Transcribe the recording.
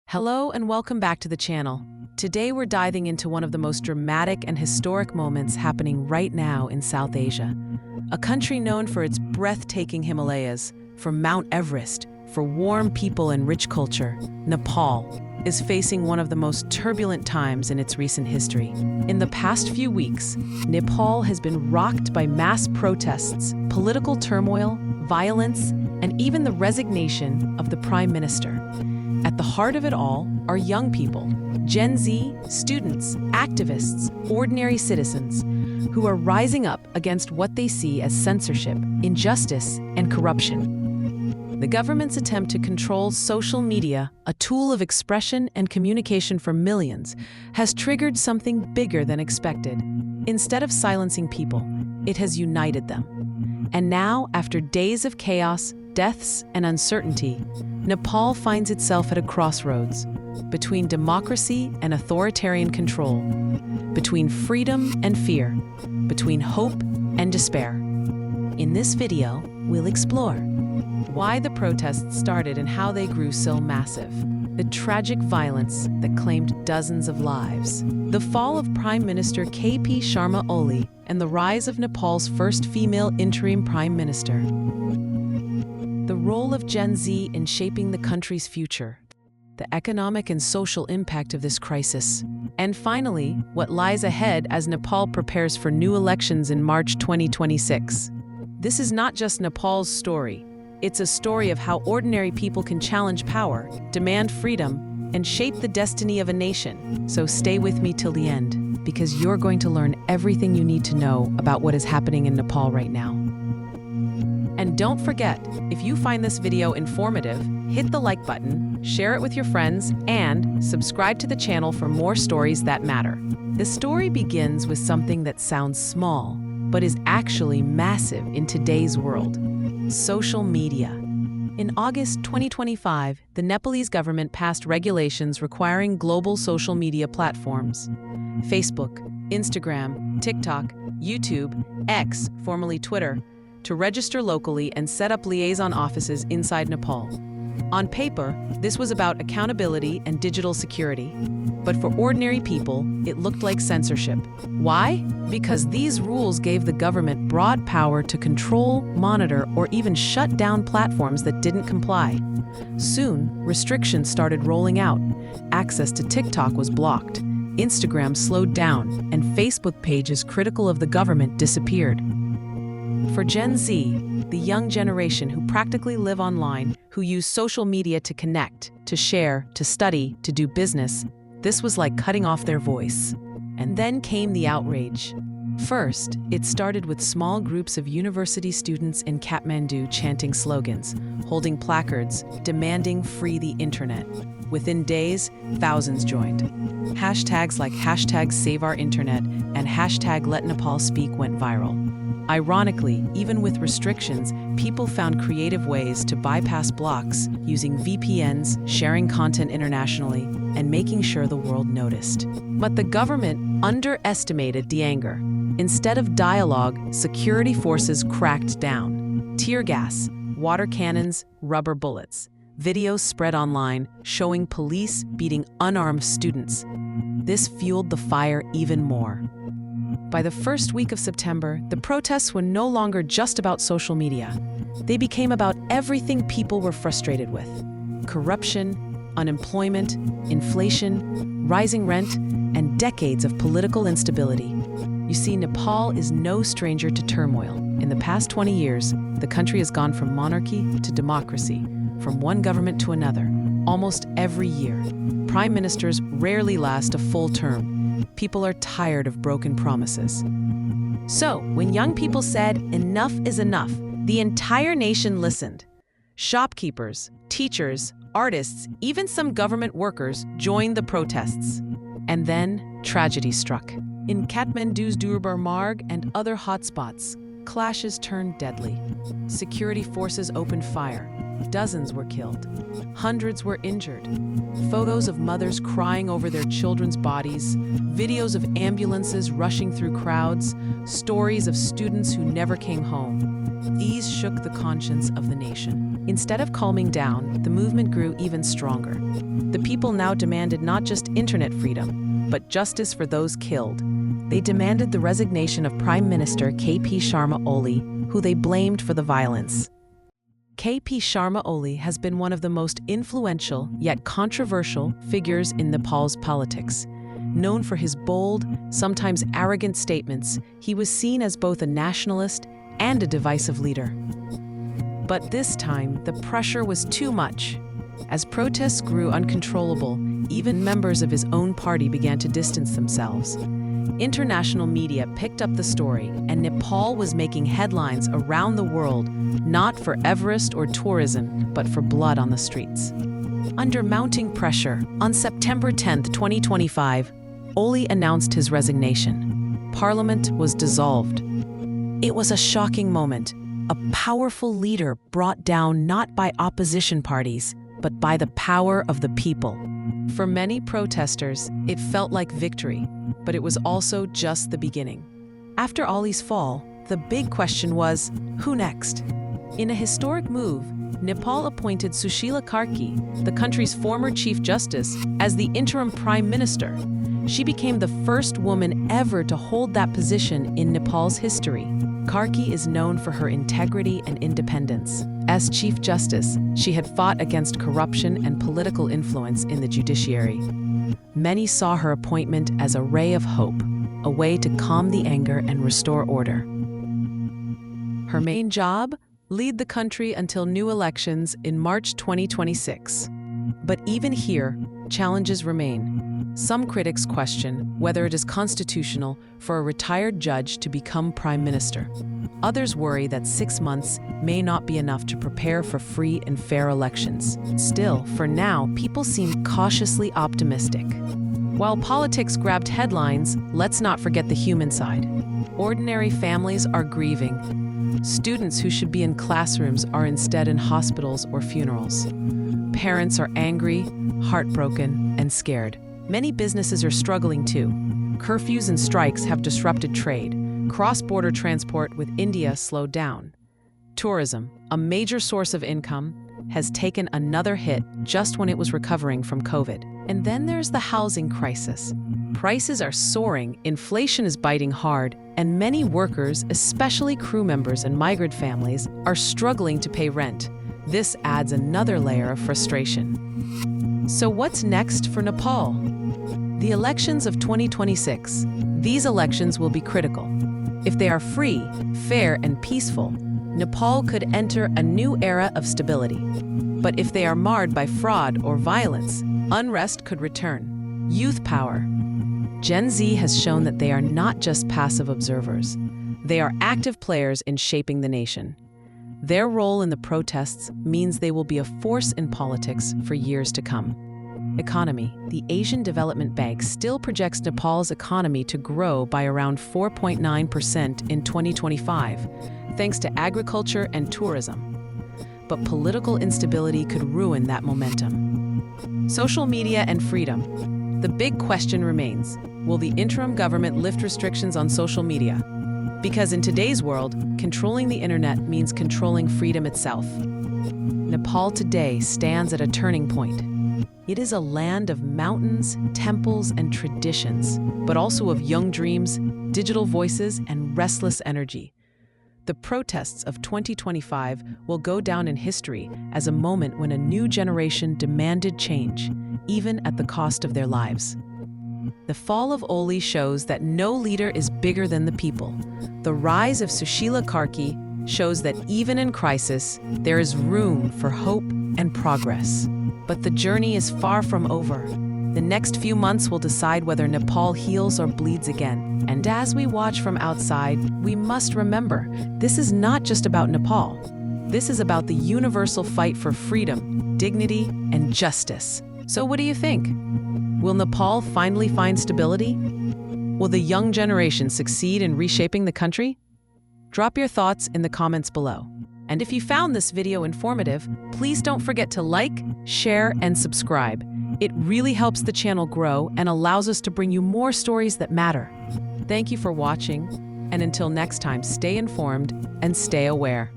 Hello and welcome back to the channel. Today we're diving into one of the most dramatic and historic moments happening right now in South Asia. A country known for its breathtaking Himalayas, for Mount Everest, for warm people and rich culture, Nepal is facing one of the most turbulent times in its recent history. In the past few weeks, Nepal has been rocked by mass protests, political turmoil, violence, and even the resignation of the Prime Minister. At the heart of it all are young people, Gen Z, students, activists, ordinary citizens, who are rising up against what they see as censorship, injustice, and corruption. The government's attempt to control social media, a tool of expression and communication for millions, has triggered something bigger than expected. Instead of silencing people, it has united them. And now, after days of chaos, deaths, and uncertainty, Nepal finds itself at a crossroads between democracy and authoritarian control, between freedom and fear, between hope and despair. In this video, we'll explore why the protests started and how they grew so massive, the tragic violence that claimed dozens of lives, the fall of Prime Minister KP Sharma Oli, and the rise of Nepal's first female interim Prime Minister. The role of Gen Z in shaping the country's future, the economic and social impact of this crisis, and finally, what lies ahead as Nepal prepares for new elections in March 2026. This is not just Nepal's story. It's a story of how ordinary people can challenge power, demand freedom, and shape the destiny of a nation. So stay with me till the end, because you're going to learn everything you need to know about what is happening in Nepal right now. And don't forget, if you find this video informative, hit the like button, share it with your friends, and subscribe to the channel for more stories that matter. The story begins with something that sounds small, but is actually massive in today's world: social media. In August 2025, the Nepalese government passed regulations requiring global social media platforms. Facebook, Instagram, TikTok, YouTube, X, formerly Twitter, to register locally and set up liaison offices inside Nepal. On paper, this was about accountability and digital security. But for ordinary people, it looked like censorship. Why? Because these rules gave the government broad power to control, monitor, or even shut down platforms that didn't comply. Soon, restrictions started rolling out. Access to TikTok was blocked, Instagram slowed down, and Facebook pages critical of the government disappeared. For Gen Z, the young generation who practically live online, who use social media to connect, to share, to study, to do business, this was like cutting off their voice. And then came the outrage. First, it started with small groups of university students in Kathmandu chanting slogans, holding placards, demanding free the internet. Within days, thousands joined. Hashtags like #SaveOurInternet and #LetNepalSpeak went viral. Ironically, even with restrictions, people found creative ways to bypass blocks, using VPNs, sharing content internationally, and making sure the world noticed. But the government underestimated the anger. Instead of dialogue, security forces cracked down. Tear gas, water cannons, rubber bullets. Videos spread online, showing police beating unarmed students. This fueled the fire even more. By the first week of September, the protests were no longer just about social media. They became about everything people were frustrated with: corruption, unemployment, inflation, rising rent, and decades of political instability. You see, Nepal is no stranger to turmoil. In the past 20 years, the country has gone from monarchy to democracy, from one government to another, almost every year. Prime ministers rarely last a full term. People are tired of broken promises. So, when young people said, "Enough is enough," the entire nation listened. Shopkeepers, teachers, artists, even some government workers joined the protests. And then, tragedy struck. In Kathmandu's Durbar Marg and other hotspots, clashes turned deadly. Security forces opened fire. Dozens were killed. Hundreds were injured. Photos of mothers crying over their children's bodies, videos of ambulances rushing through crowds, stories of students who never came home. These shook the conscience of the nation. Instead of calming down, the movement grew even stronger. The people now demanded not just internet freedom, but justice for those killed. They demanded the resignation of Prime Minister KP Sharma Oli, who they blamed for the violence. KP Sharma Oli has been one of the most influential yet controversial figures in Nepal's politics. Known for his bold, sometimes arrogant statements, he was seen as both a nationalist and a divisive leader. But this time, the pressure was too much. As protests grew uncontrollable, even members of his own party began to distance themselves. International media picked up the story, and Nepal was making headlines around the world, not for Everest or tourism, but for blood on the streets. Under mounting pressure, on September 10, 2025, Oli announced his resignation. Parliament was dissolved. It was a shocking moment, a powerful leader brought down not by opposition parties, but by the power of the people. For many protesters, it felt like victory, but it was also just the beginning. After Oli's fall, the big question was, who next? In a historic move, Nepal appointed Sushila Karki, the country's former Chief Justice, as the interim Prime Minister. She became the first woman ever to hold that position in Nepal's history. Karki is known for her integrity and independence. As Chief Justice, she had fought against corruption and political influence in the judiciary. Many saw her appointment as a ray of hope, a way to calm the anger and restore order. Her main job? Lead the country until new elections in March 2026. But even here, challenges remain. Some critics question whether it is constitutional for a retired judge to become prime minister. Others worry that 6 months may not be enough to prepare for free and fair elections. Still, for now, people seem cautiously optimistic. While politics grabbed headlines, let's not forget the human side. Ordinary families are grieving. Students who should be in classrooms are instead in hospitals or funerals. Parents are angry, heartbroken, and scared. Many businesses are struggling too. Curfews and strikes have disrupted trade. Cross-border transport with India slowed down. Tourism, a major source of income, has taken another hit just when it was recovering from COVID. And then there's the housing crisis. Prices are soaring, inflation is biting hard, and many workers, especially crew members and migrant families, are struggling to pay rent. This adds another layer of frustration. So what's next for Nepal? The elections of 2026. These elections will be critical. If they are free, fair, and peaceful, Nepal could enter a new era of stability. But if they are marred by fraud or violence, unrest could return. Youth power. Gen Z has shown that they are not just passive observers. They are active players in shaping the nation. Their role in the protests means they will be a force in politics for years to come. Economy. The Asian Development Bank still projects Nepal's economy to grow by around 4.9% in 2025, thanks to agriculture and tourism. But political instability could ruin that momentum. Social media and freedom. The big question remains, will the interim government lift restrictions on social media? Because in today's world, controlling the internet means controlling freedom itself. Nepal today stands at a turning point. It is a land of mountains, temples, and traditions, but also of young dreams, digital voices, and restless energy. The protests of 2025 will go down in history as a moment when a new generation demanded change, even at the cost of their lives. The fall of Oli shows that no leader is bigger than the people. The rise of Sushila Karki shows that even in crisis, there is room for hope and progress. But the journey is far from over. The next few months will decide whether Nepal heals or bleeds again. And as we watch from outside, we must remember, this is not just about Nepal. This is about the universal fight for freedom, dignity, and justice. So what do you think? Will Nepal finally find stability? Will the young generation succeed in reshaping the country? Drop your thoughts in the comments below. And if you found this video informative, please don't forget to like, share, and subscribe. It really helps the channel grow and allows us to bring you more stories that matter. Thank you for watching, and until next time, stay informed and stay aware.